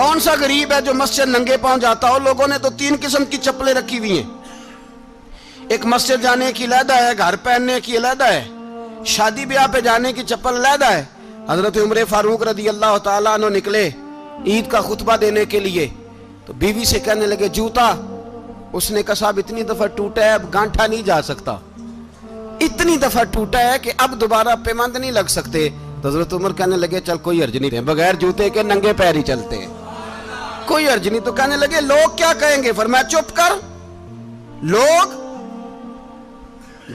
کون سا غریب ہے جو مسجد ننگے پاؤں جاتا ہو؟ لوگوں نے تو 3 قسم کی چپلیں رکھی ہوئی ہیں، ایک مسجد جانے کی علیحدہ ہے، گھر پہننے کی علیحدہ ہے، شادی بیاہ پہ جانے کی چپل علیحدہ ہے۔ حضرت عمر فاروق رضی اللہ تعالیٰ عنہ نکلے عید کا خطبہ دینے کے لیے، تو بیوی سے کہنے لگے جوتا، اس نے کہا صاحب اتنی دفعہ ٹوٹا ہے اب گانٹھا نہیں جا سکتا، اتنی دفعہ ٹوٹا ہے کہ اب دوبارہ پیمند نہیں لگ سکتے۔ تو حضرت عمر کہنے لگے چل کوئی حرج نہیں، بغیر جوتے کے ننگے پیر ہی چلتے ہیں، کوئی حرج نہیں۔ تو کہنے لگے لوگ کیا کہیں گے؟ فرمایا چپ کر، لوگ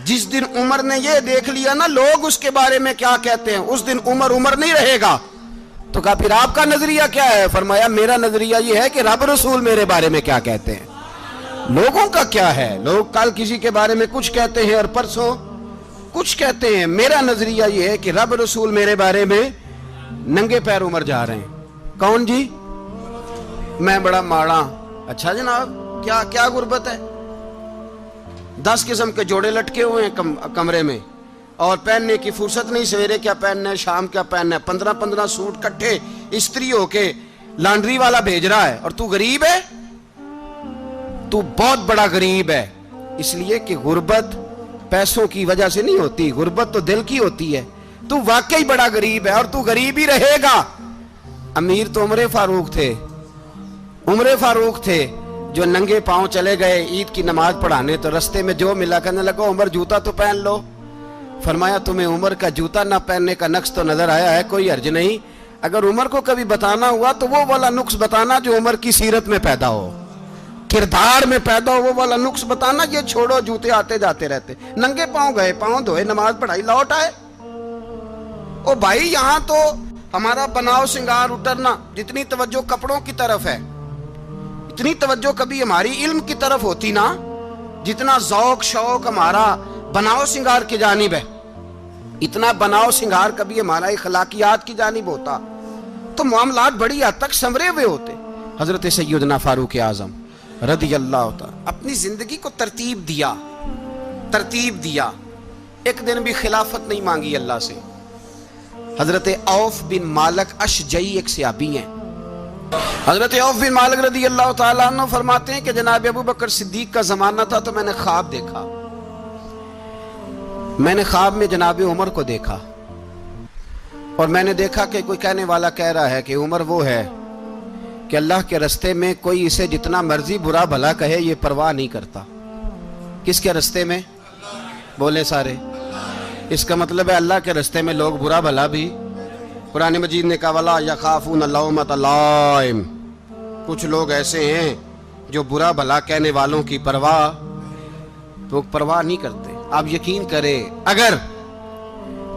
جس دن عمر نے یہ دیکھ لیا نا لوگ اس کے بارے میں کیا کہتے ہیں، اس دن عمر نہیں رہے گا۔ تو کہا پھر آپ کا نظریہ کیا ہے؟ فرمایا میرا نظریہ یہ ہے کہ رب رسول میرے بارے میں کیا کہتے ہیں، لوگوں کا کیا ہے؟ لوگ کل کسی کے بارے میں کچھ کہتے ہیں اور پرسوں کچھ کہتے ہیں، میرا نظریہ یہ ہے کہ رب رسول میرے بارے میں ننگے پیر عمر جا رہے ہیں۔ کون جی؟ میں بڑا ماڑا۔ اچھا جناب، کیا غربت ہے؟ 10 قسم کے جوڑے لٹکے ہوئے ہیں کمرے میں، اور پہننے کی فرصت نہیں، سویرے کیا پہننا ہے، شام کیا پہننا ہے، 15 سوٹ کٹھے استری ہو کے لانڈری والا بھیج رہا ہے، اور تو غریب ہے، تو بہت بڑا غریب ہے۔ اس لیے کہ غربت پیسوں کی وجہ سے نہیں ہوتی، غربت تو دل کی ہوتی ہے۔ تو واقعی بڑا غریب ہے اور تو غریب ہی رہے گا۔ امیر تو عمر فاروق تھے جو ننگے پاؤں چلے گئے عید کی نماز پڑھانے، تو رستے میں جو ملا کہنے لگا عمر جوتا تو پہن لو۔ فرمایا تمہیں عمر کا جوتا نہ پہننے کا نقص تو نظر آیا ہے، کوئی حرج نہیں، اگر عمر کو کبھی بتانا ہوا تو وہ والا نقص بتانا جو عمر کی سیرت میں پیدا ہو، کردار میں پیدا ہو، وہ والا نقص بتانا، یہ چھوڑو جوتے آتے جاتے رہتے۔ ننگے پاؤں گئے، پاؤں دھوئے، نماز پڑھائی، لوٹ آئے۔ او بھائی یہاں تو ہمارا بناؤ سنگار اترنا، جتنی توجہ کپڑوں کی طرف ہے اتنی توجہ کبھی ہماری علم کی طرف ہوتی نا، جتنا ذوق شوق ہمارا بناؤ سنگار کی جانب ہے، اتنا بناؤ سنگار کبھی ہمارا اخلاقیات کی جانب ہوتا تو معاملات بڑی حد تک سنورے ہوئے ہوتے۔ حضرت سیدنا فاروق اعظم رضی اللہ تعالی اپنی زندگی کو ترتیب دیا، ایک دن بھی خلافت نہیں مانگی اللہ سے۔ حضرت عوف بن مالک اشجعی ایک صحابی ہیں، حضرت عوف بن مالک رضی اللہ تعالیٰ عنہ فرماتے ہیں کہ جناب ابو بکر صدیق کا زمانہ تھا تو میں نے خواب دیکھا، میں نے خواب میں جناب عمر کو دیکھا، اور میں نے دیکھا کہ کوئی کہنے والا کہہ رہا ہے کہ عمر وہ ہے کہ اللہ کے رستے میں کوئی اسے جتنا مرضی برا بھلا کہے یہ پرواہ نہیں کرتا۔ کس کے رستے میں؟ بولے سارے۔ اس کا مطلب ہے اللہ کے رستے میں لوگ برا بھلا بھی، قرآن مجید نے کہا وَلَا يَخَافُونَ لَوْمَةَ لَائِمٍ، کچھ لوگ ایسے ہیں جو برا بھلا کہنے والوں کی پرواہ نہیں کرتے۔ آپ یقین کریں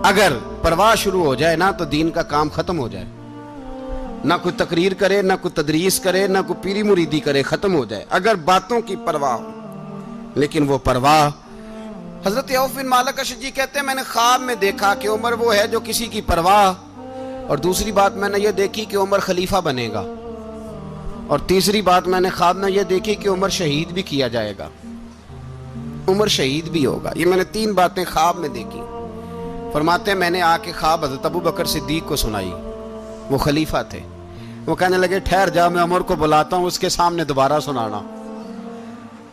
اگر پرواہ شروع ہو جائے نا تو دین کا کام ختم ہو جائے، نہ کوئی تقریر کرے، نہ کوئی تدریس کرے، نہ کوئی پیری مریدی کرے، ختم ہو جائے اگر باتوں کی پرواہ ہو۔ لیکن وہ پرواہ، حضرت عوف بن مالک اشجعی کہتے ہیں میں نے خواب میں دیکھا کہ عمر وہ ہے جو کسی کی پرواہ، اور دوسری بات میں نے یہ دیکھی کہ عمر خلیفہ بنے گا، اور تیسری بات میں نے خواب میں یہ دیکھی کہ عمر شہید بھی کیا جائے گا، عمر شہید بھی ہوگا۔ یہ میں نے 3 باتیں خواب میں دیکھی۔ فرماتے ہیں میں نے آ کے خواب حضرت ابو بکر صدیق کو سنائی، وہ خلیفہ تھے، وہ کہنے لگے ٹھہر جا میں عمر کو بلاتا ہوں، اس کے سامنے دوبارہ سنانا،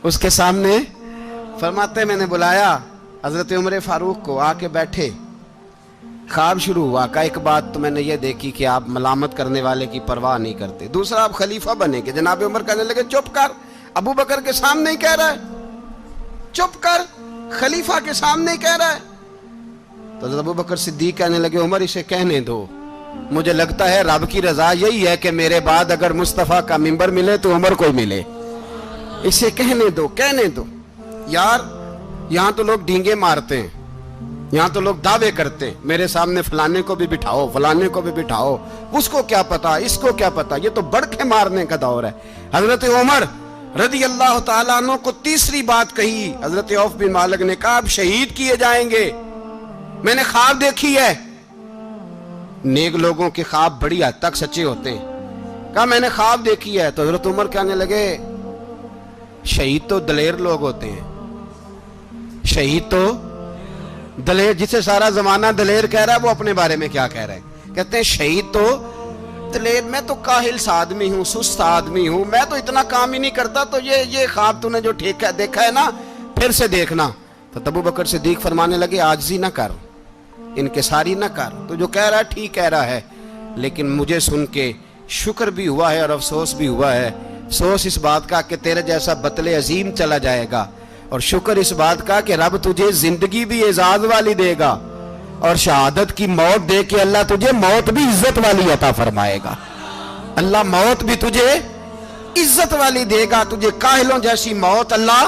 اس کے سامنے۔ فرماتے ہیں میں نے بلایا حضرت عمر فاروق کو، آ کے بیٹھے، خواب شروع ہوا۔ کہا ایک بات تو میں نے یہ دیکھی کہ آپ ملامت کرنے والے کی پرواہ نہیں کرتے، دوسرا آپ خلیفہ بنے گے۔ جناب عمر کہنے لگے چپ کر، ابو بکر کے سامنے ہی کہہ رہا ہے، چپ کر، خلیفہ کے سامنے ہی کہہ رہا ہے۔ تو حضرت ابو بکر صدیق کہنے لگے عمر اسے کہنے دو، مجھے لگتا ہے رب کی رضا یہی ہے کہ میرے بعد اگر مصطفیٰ کا منبر ملے تو عمر کو ملے، اسے کہنے دو۔ یار یہاں تو لوگ ڈینگے مارتے ہیں، یہاں تو لوگ دعوے کرتے ہیں میرے سامنے فلانے کو بھی بٹھاؤ، فلانے کو بھی بٹھاؤ، اس کو کیا پتا، اس کو کیا پتا، یہ تو بڑکے مارنے کا دور ہے۔ حضرت عمر رضی اللہ تعالیٰ عنہ کو تیسری بات کہی، حضرت عوف بن مالک نے کہا آپ شہید کیے جائیں گے، میں نے خواب دیکھی ہے۔ نیک لوگوں کے خواب بڑی حد تک سچے ہوتے ہیں۔ کہا میں نے خواب دیکھی ہے۔ تو حضرت عمر کہنے لگے شہید تو دلیر لوگ ہوتے ہیں، شہید تو دلیر، جسے سارا زمانہ دلیر کہہ رہا ہے وہ اپنے بارے میں کیا کہہ رہے ہیں؟ کہتے ہیں شہید تو بتلے، میں تو کاہل سا آدمی ہوں، سست آدمی ہوں، میں تو اتنا کام ہی نہیں کرتا، تو یہ خواب تو نے جو دیکھا ہے نا پھر سے دیکھنا۔ تو ابو بکر صدیق فرمانے لگے عاجزی نہ کر، انکساری نہ کر، تو جو کہہ رہا ہے ٹھیک کہہ رہا ہے، لیکن مجھے سن کے شکر بھی ہوا ہے اور افسوس بھی ہوا ہے۔ افسوس اس بات کا کہ تیرے جیسا بتلے عظیم چلا جائے گا، اور شکر اس بات کا کہ رب تجھے زندگی بھی اعزاز والی دے گا، اور شہادت کی موت دے کے اللہ تجھے موت بھی عزت والی عطا فرمائے گا۔ اللہ موت بھی تجھے عزت والی دے گا، تجھے کاہلوں جیسی موت اللہ۔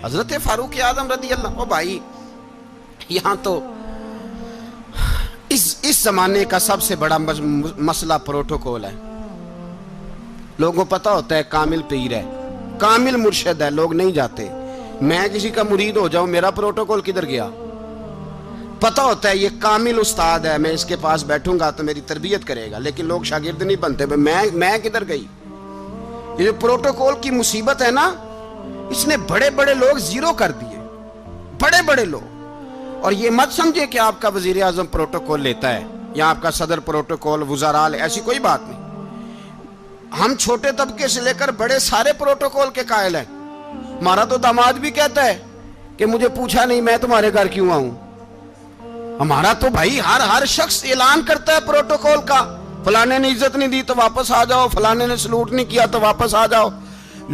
حضرت فاروق اعظم رضی اللہ، او بھائی یہاں تو اس زمانے کا سب سے بڑا مسئلہ پروٹوکول ہے۔ لوگوں کو پتہ ہوتا ہے کامل پیر ہے، کامل مرشد ہے، لوگ نہیں جاتے۔ میں کسی کا مرید ہو جاؤں، میرا پروٹوکول کدھر گیا؟ پتہ ہوتا ہے یہ کامل استاد ہے، میں اس کے پاس بیٹھوں گا تو میری تربیت کرے گا، لیکن لوگ شاگرد نہیں بنتے۔ میں کدھر گئی؟ یہ جو پروٹوکول کی مصیبت ہے نا، اس نے بڑے بڑے لوگ زیرو کر دیے، بڑے بڑے لوگ۔ اور یہ مت سمجھے کہ آپ کا وزیر اعظم پروٹوکول لیتا ہے یا آپ کا صدر پروٹوکول، وزراء، ایسی کوئی بات نہیں۔ ہم چھوٹے طبقے سے لے کر بڑے سارے پروٹوکول کے قائل ہیں۔ ہمارا تو داماد بھی کہتا ہے کہ مجھے پوچھا نہیں میں تمہارے گھر کیوں آؤں۔ ہمارا تو بھائی ہر شخص اعلان کرتا ہے پروٹوکول کا، فلانے نے عزت نہیں دی تو واپس آ جاؤ، فلانے نے سلوٹ نہیں کیا تو واپس آ جاؤ۔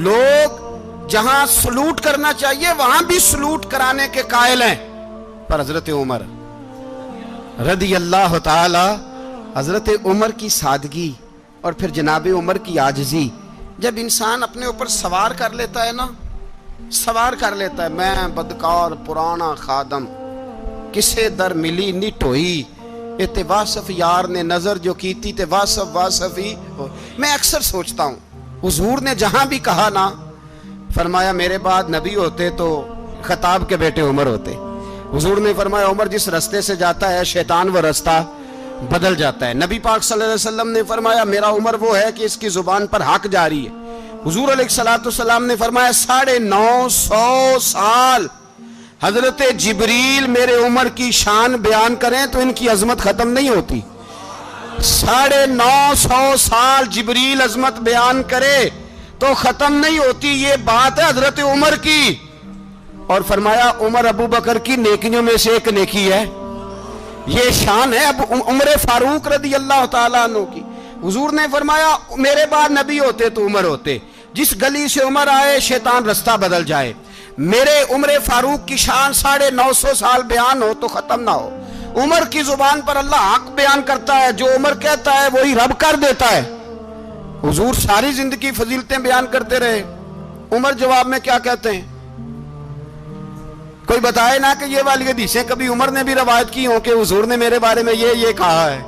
لوگ جہاں سلوٹ کرنا چاہیے وہاں بھی سلوٹ کرانے کے قائل ہیں۔ پر حضرت عمر رضی اللہ تعالی، حضرت عمر کی سادگی اور پھر جناب عمر کی عاجزی، جب انسان اپنے اوپر سوار کر لیتا ہے نا، سوار کر لیتا ہے، میں بدکار پرانا خادم، کسے در ملی نٹ ہوئی، تے واصف یار نے نظر جو کی تھی تے واصف ہی ہو۔ میں اکثر سوچتا ہوں حضور نے جہاں بھی کہا نا، فرمایا میرے بعد نبی ہوتے تو خطاب کے بیٹے عمر ہوتے۔ حضور نے فرمایا عمر جس رستے سے جاتا ہے شیطان وہ رستہ بدل جاتا ہے۔ نبی پاک صلی اللہ علیہ وسلم نے فرمایا میرا عمر وہ ہے کہ اس کی زبان پر حق جاری ہے۔ حضور علیہ السلام نے فرمایا 950 سال حضرت جبریل میرے عمر کی شان بیان کریں تو ان کی عظمت ختم نہیں ہوتی۔ 950 سال جبریل عظمت بیان کرے تو ختم نہیں ہوتی۔ یہ بات ہے حضرت عمر کی، اور فرمایا عمر ابو بکر کی نیکیوں میں سے ایک نیکی ہے۔ یہ شان ہے اب عمر فاروق رضی اللہ تعالیٰ عنہ کی۔ حضور نے فرمایا میرے بعد نبی ہوتے تو عمر ہوتے، جس گلی سے عمر آئے شیطان رستہ بدل جائے۔ میرے عمر فاروق کی شان 950 سال بیان ہو تو ختم نہ ہو۔ عمر کی زبان پر اللہ حق بیان کرتا ہے، جو عمر کہتا ہے وہی رب کر دیتا ہے۔ حضور ساری زندگی فضیلتیں بیان کرتے رہے، عمر جواب میں کیا کہتے ہیں؟ کوئی بتائے نا کہ یہ والی حدیثیں کبھی عمر نے بھی روایت کی ہوں کہ حضور نے میرے بارے میں یہ کہا ہے۔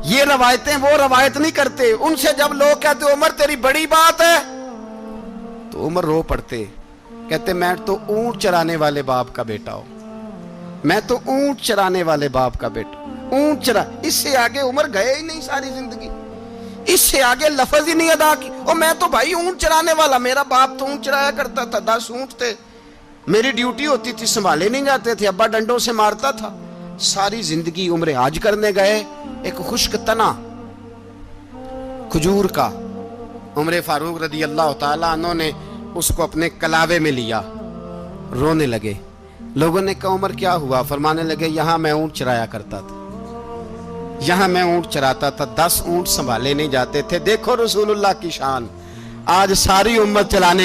یہ روایتیں وہ روایت نہیں کرتے، ان سے جب لوگ کہتے عمر تیری بڑی بات ہے تو عمر رو پڑتے، کہتے میں تو اونٹ چرانے والے باپ کا بیٹا ہوں، میں تو اونٹ چرانے والے باپ کا بیٹا، اونٹ چرا۔ اس سے آگے عمر گئے ہی نہیں ساری زندگی، اس سے آگے لفظ ہی نہیں ادا کی۔ اور میں تو بھائی اونٹ چرانے والا، میرا باپ تو اونٹ چرایا کرتا تھا، 10 اونٹ تھے، میری ڈیوٹی ہوتی تھی، سنبھالے نہیں جاتے تھے، ابا ڈنڈوں سے مارتا تھا۔ ساری زندگی عمر حج کرنے گئے، ایک خشک تنا کھجور کا عمر فاروق رضی اللہ تعالیٰ عنہ نے اس کو اپنے کلاوے میں لیا، رونے لگے۔ لوگوں نے کہا عمر کیا ہوا؟ فرمانے لگے یہاں میں اونٹ چرایا کرتا تھا، یہاں میں اونٹ چراتا تھا، 10 اونٹ سنبھالے نہیں جاتے تھے۔ دیکھو رسول اللہ کی شان، آج ساری امت چلانے